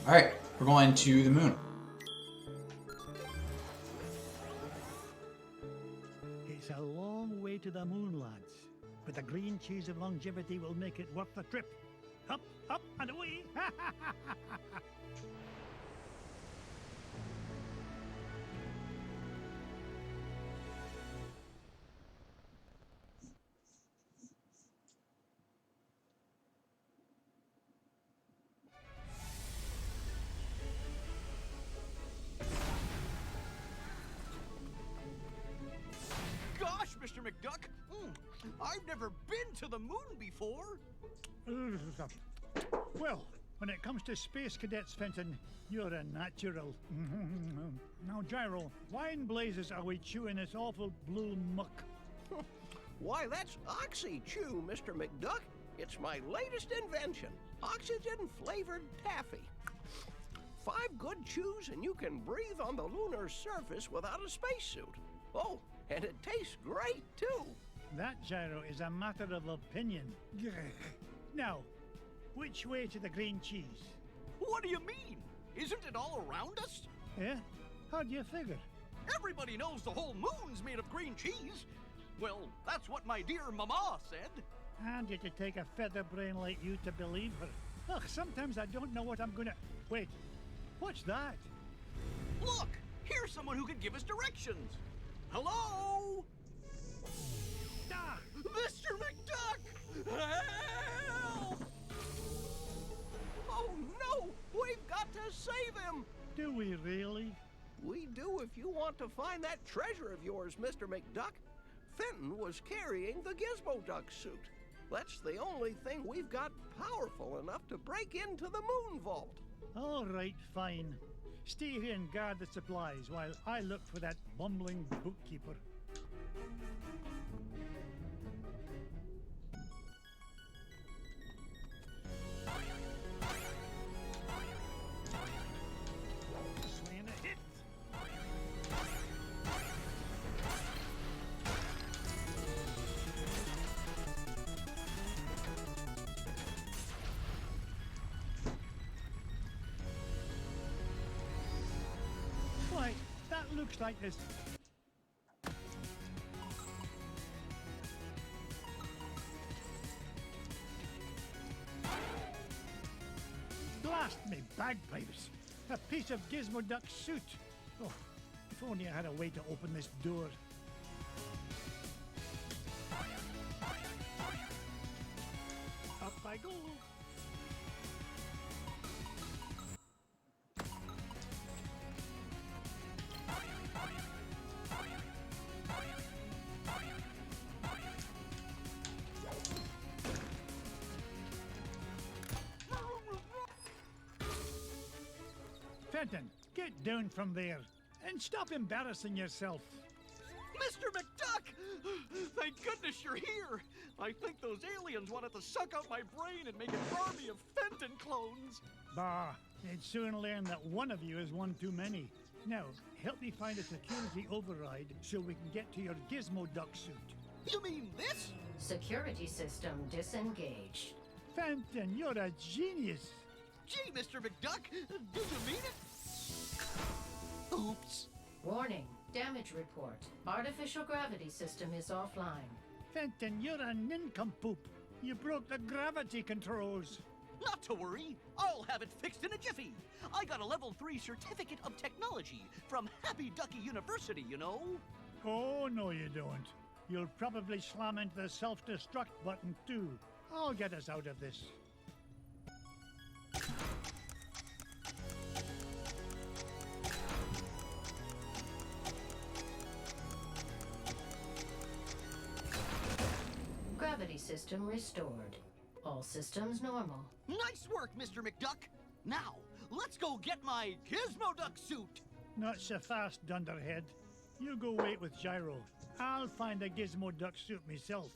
Alright, we're going to the moon. It's a long way to the moon, lads. But the green cheese of longevity will make it worth the trip. Up, up, and away! Gosh, Mr. McDuck, I've never been to the moon before. Well, when it comes to space cadets, Fenton, you're a natural. Now, Gyro, wine blazes are we chewing this awful blue muck? Why, that's Oxy Chew, Mr. McDuck. It's my latest invention, oxygen-flavored taffy. 5 good chews and you can breathe on the lunar surface without a spacesuit. Oh, and it tastes great, too. That, Gyro, is a matter of opinion. Now, which way to the green cheese? What do you mean? Isn't it all around us? Yeah? How do you figure? Everybody knows the whole moon's made of green cheese. Well, that's what my dear mama said. And it could take a feather brain like you to believe her. Ugh, sometimes I don't know what I'm gonna... Wait, what's that? Look, here's someone who can give us directions. Hello? Ah! Mr. McDuck! Help! Oh, no! We've got to save him! Do we really? We do if you want to find that treasure of yours, Mr. McDuck. Fenton was carrying the Gizmo Duck suit. That's the only thing we've got powerful enough to break into the moon vault. All right, fine. Stay here and guard the supplies while I look for that bumbling bookkeeper. Swing a hit. Why, that looks like this. Blast me bagpipes! A piece of Gizmo Duck suit! Oh, if only I had a way to open this door. Up I go! Fenton, get down from there and stop embarrassing yourself. Mr. McDuck! Thank goodness you're here! I think those aliens wanted to suck out my brain and make an army of Fenton clones! Bah, they'd soon learn that one of you is one too many. Now, help me find a security override so we can get to your Gizmo Duck suit. You mean this? Security system disengaged. Fenton, you're a genius. Gee, Mr. McDuck, do you mean it? Oops. Warning, damage report. Artificial gravity system is offline. Fenton, you're a nincompoop. You broke the gravity controls. Not to worry, I'll have it fixed in a jiffy. I got a level 3 certificate of technology from Happy Ducky University, you know. Oh, no you don't. You'll probably slam into the self-destruct button too. I'll get us out of this. Gravity system restored. All systems normal. Nice work, Mr. McDuck. Now, let's go get my Gizmo Duck suit. Not so fast, Dunderhead. You go wait with Gyro. I'll find a Gizmo Duck suit myself.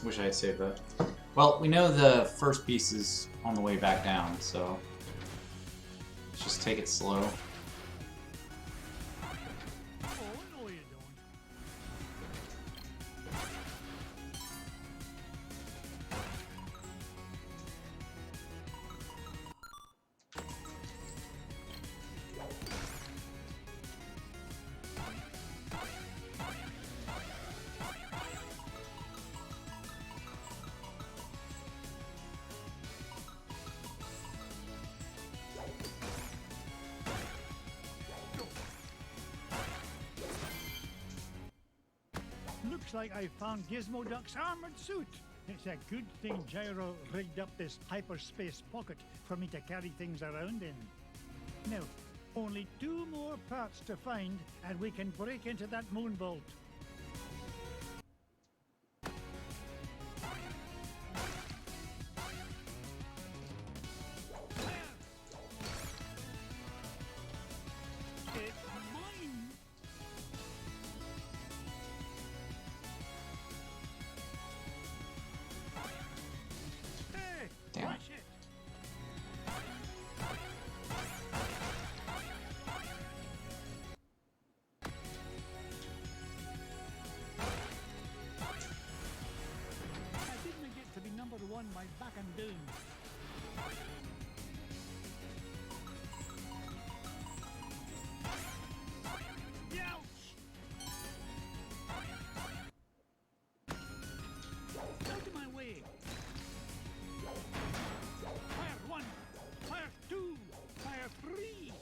Wish I had saved that. Well, we know the first piece is on the way back down, so let's just take it slow. like I found Gizmo Duck's armored suit. It's a good thing Gyro rigged up this hyperspace pocket for me to carry things around in. Now, only 2 more parts to find, and we can break into that moon vault. It's mine! Hey, Damn. watch it! I didn't get to be number 1 by backing down. Ouch! Out of my way! Fire 1! Fire 2! Fire 3!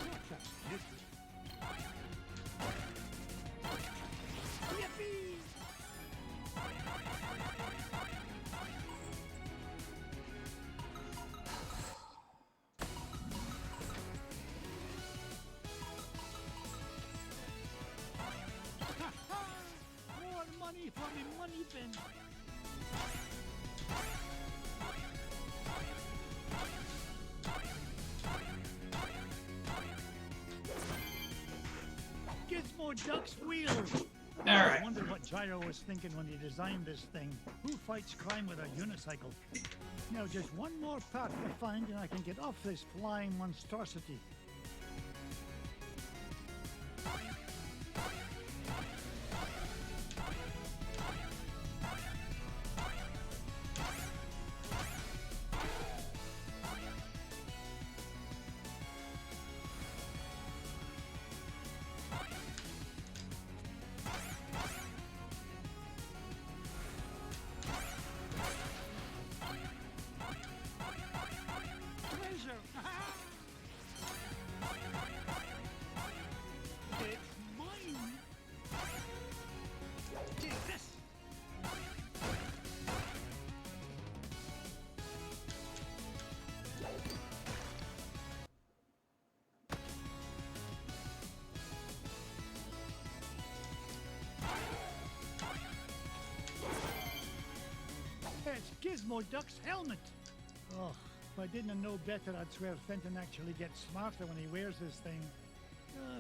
What's that? Yippee! Ha ha! More money for me money bin. Gizmo Duck's wheel. All I right. wonder what Gyro was thinking when he designed this thing. Who fights crime with a unicycle? Now, just one more part to find and I can get off this flying monstrosity. Treasure! It's mine! Take this! It's Gizmo Duck's helmet! Oh, if I didn't know better, I'd swear Fenton actually gets smarter when he wears this thing.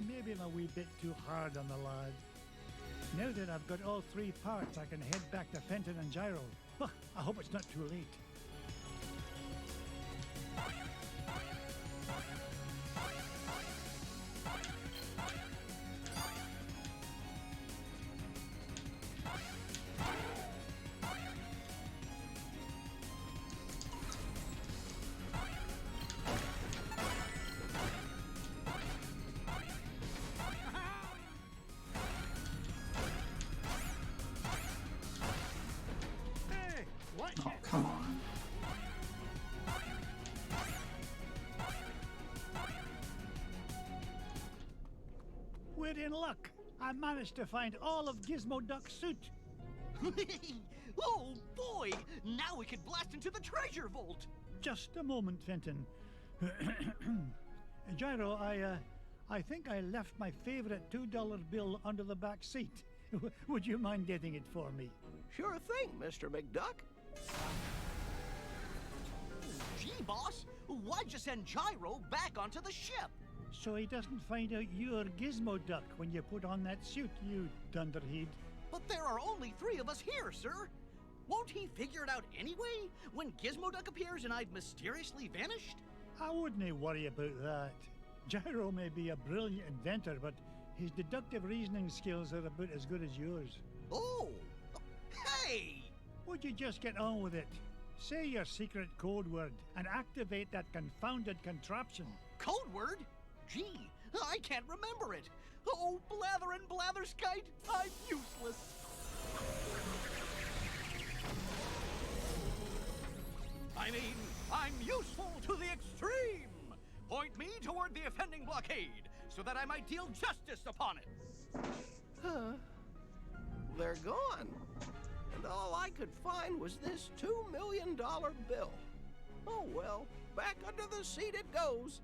Maybe I'm a wee bit too hard on the lad. Now that I've got all 3 parts, I can head back to Fenton and Gyro. I hope it's not too late. Hey, watch Oh, it! come on. We're in luck. I managed to find all of Gizmo Duck's suit. Oh boy! Now we can blast into the treasure vault! Just a moment, Fenton. Gyro, I think I left my favorite $2 bill under the back seat. Would you mind getting it for me? Sure thing, Mr. McDuck. Gee, boss, why'd you send Gyro back onto the ship? So he doesn't find out you're Gizmo Duck when you put on that suit, you dunderhead. But there are only 3 of us here, sir. Won't he figure it out anyway, when Gizmo Duck appears and I've mysteriously vanished? I wouldn't worry about that. Gyro may be a brilliant inventor, but his deductive reasoning skills are about as good as yours. Oh! Hey! Would you just get on with it? Say your secret code word and activate that confounded contraption. Code word? Gee, I can't remember it. Oh, blather and blatherskite, I'm useless. I mean, I'm useful to the extreme. Point me to where the offending blockade, so that I might deal justice upon it. Huh. They're gone. And all I could find was this $2 million bill. Oh well, back under the seat it goes.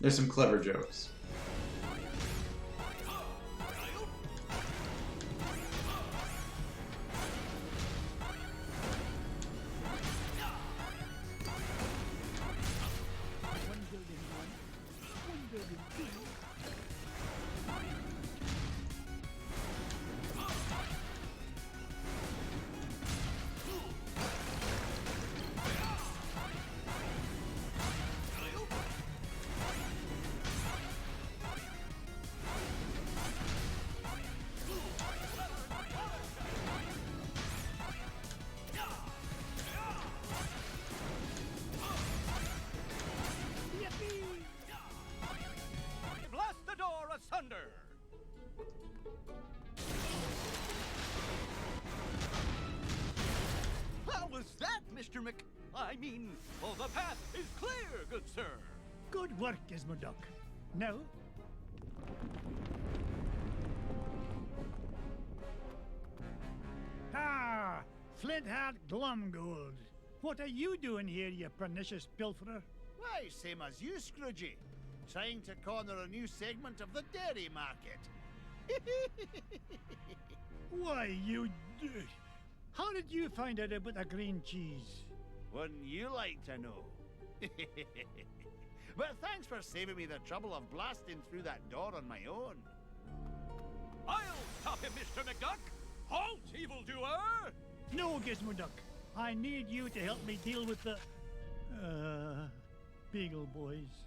There's some clever jokes. Blast the door asunder! How was that, Mr. I mean, oh, the path is clear, good sir. Good work, Gizmo Duck. Now, ah, Flint-Heart Glumgold. What are you doing here, you pernicious pilferer? Why, same as you, Scroogey. Trying to corner a new segment of the dairy market. Why, you... How did you find out about the green cheese? Wouldn't you like to know? But thanks for saving me the trouble of blasting through that door on my own. I'll stop him, Mr. McDuck! Halt, evildoer! No, Gizmo Duck. I need you to help me deal with the... Beagle Boys.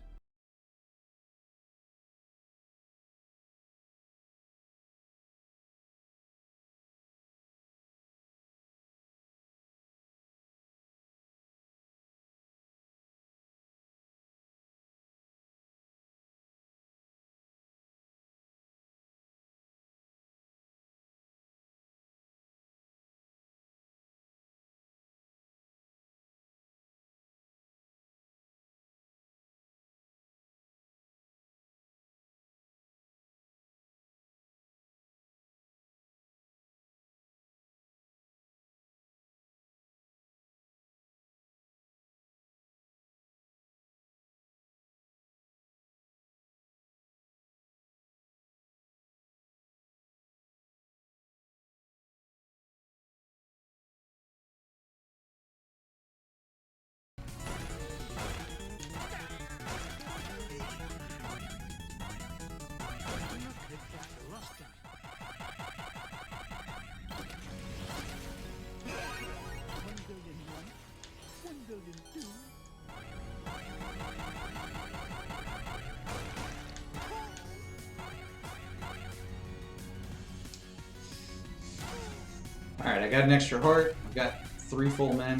Alright, I got an extra heart. I've got 3 full men.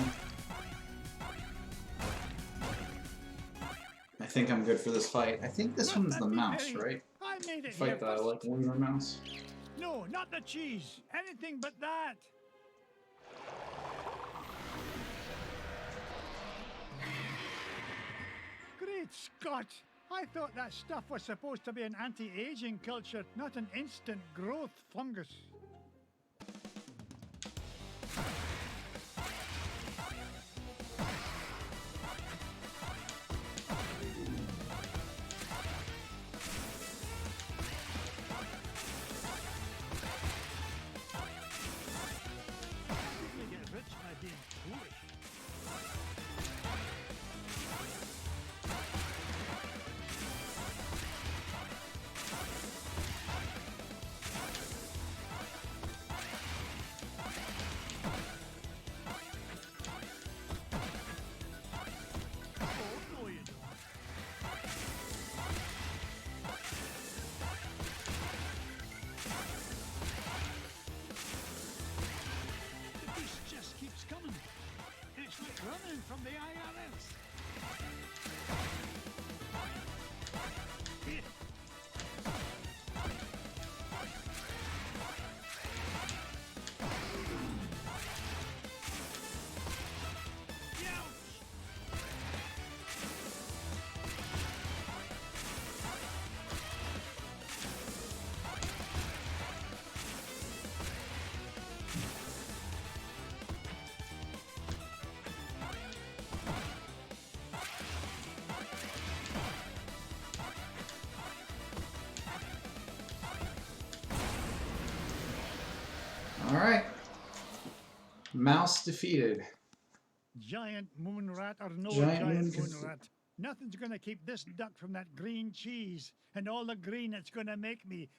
I think I'm good for this fight. I think this one's the mouse, right? I made it Fight the here. like lunar mouse. No, not the cheese. Anything but that. Great Scott! I thought that stuff was supposed to be an anti-aging culture, not an instant growth fungus. You get rich by being foolish. Alright. Mouse defeated. Giant moon rat or no Giant giant moon moon rat. Nothing's gonna keep this duck from that green cheese and all the green it's gonna make me.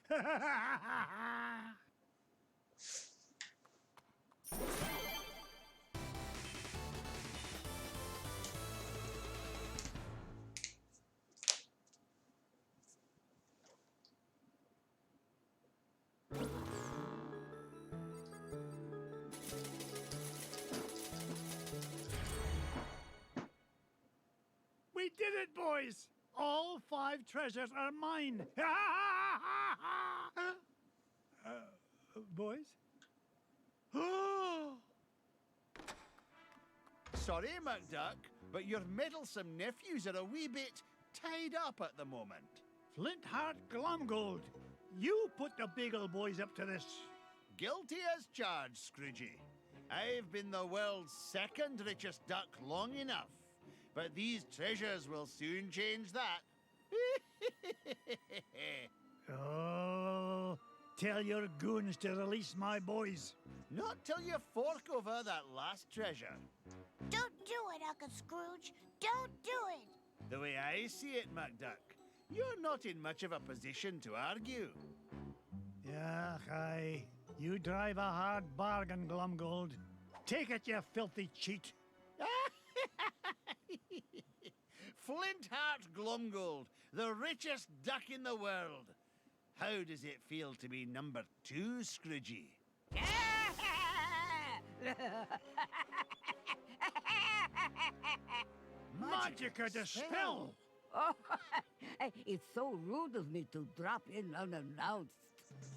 We did it, boys! All 5 treasures are mine! Boys? Sorry, McDuck, but your meddlesome nephews are a wee bit tied up at the moment. Flintheart Glomgold, you put the Beagle boys up to this. Guilty as charged, Scroogey. I've been the world's 2nd richest duck long enough, but these treasures will soon change that. Oh, tell your goons to release my boys. Not till you fork over that last treasure. Don't do it, Uncle Scrooge. Don't do it. The way I see it, McDuck, you're not in much of a position to argue. Yeah, aye. You drive a hard bargain, Glomgold. Take it, you filthy cheat. Flintheart Glomgold, the richest duck in the world. How does it feel to be number 2, Scroogey? Magica dispel! Oh, it's so rude of me to drop in unannounced.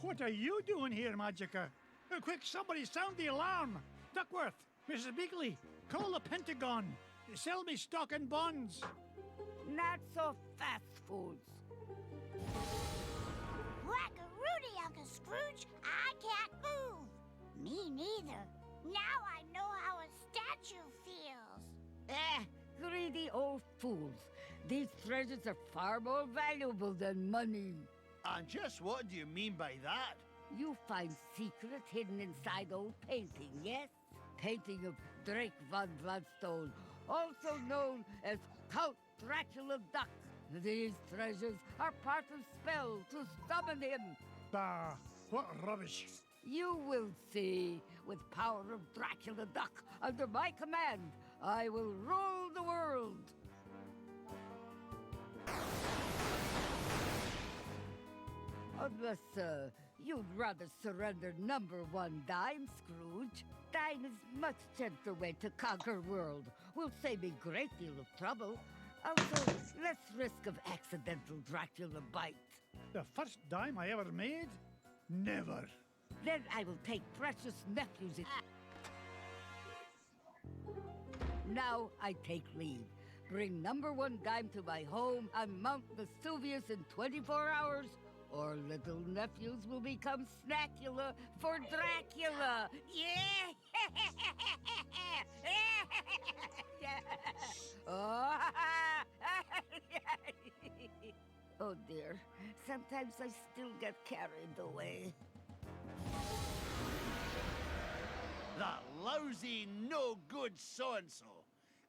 What are you doing here, Magica? Quick, somebody sound the alarm! Duckworth, Mrs. Beakley, call the Pentagon. Sell me stock and bonds. Not so fast, fools. Whack-a-rooney, Uncle Scrooge. I can't move. Me neither. Now I know how a statue feels. Greedy old fools. These treasures are far more valuable than money. And just what do you mean by that? You find secrets hidden inside old painting, yes? Painting of Drake von Gladstone, also known as Count Dracula Duck. These treasures are part of spell to summon him. Bah, what rubbish. You will see. With power of Dracula Duck under my command, I will rule the world. Unless, you'd rather surrender number 1 dime, Scrooge. Dime is much gentler way to conquer world. Will save me great deal of trouble. Also, less risk of accidental Dracula bite. The first dime I ever made? Never. Then I will take precious nephews in. Now I take leave. Bring number 1 dime to my home on Mount Vesuvius in 24 hours, or little nephews will become Snackula for Dracula. Yeah! Oh dear, sometimes I still get carried away. That lousy, no-good so-and-so.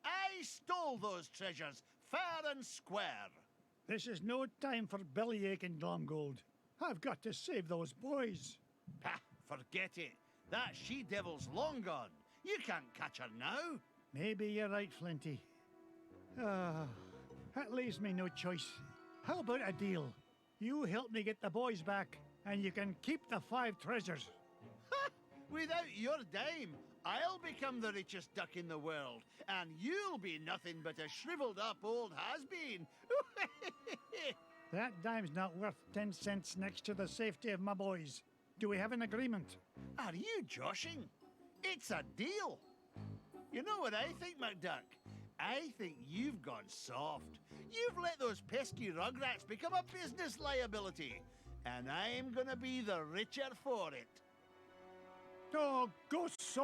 I stole those treasures, fair and square. This is no time for bellyaching, Glomgold. I've got to save those boys. Ha, forget it. That she-devil's long gone. You can't catch her now. Maybe you're right, Flinty. That leaves me no choice. How about a deal? You help me get the boys back, and you can keep the 5 treasures. Ha! Without your dime, I'll become the richest duck in the world, and you'll be nothing but a shriveled-up old has-been. That dime's not worth 10 cents next to the safety of my boys. Do we have an agreement? Are you joshing? It's a deal. You know what I think, McDuck? I think you've gone soft. You've let those pesky rugrats become a business liability, and I'm gonna be the richer for it. Oh, go suck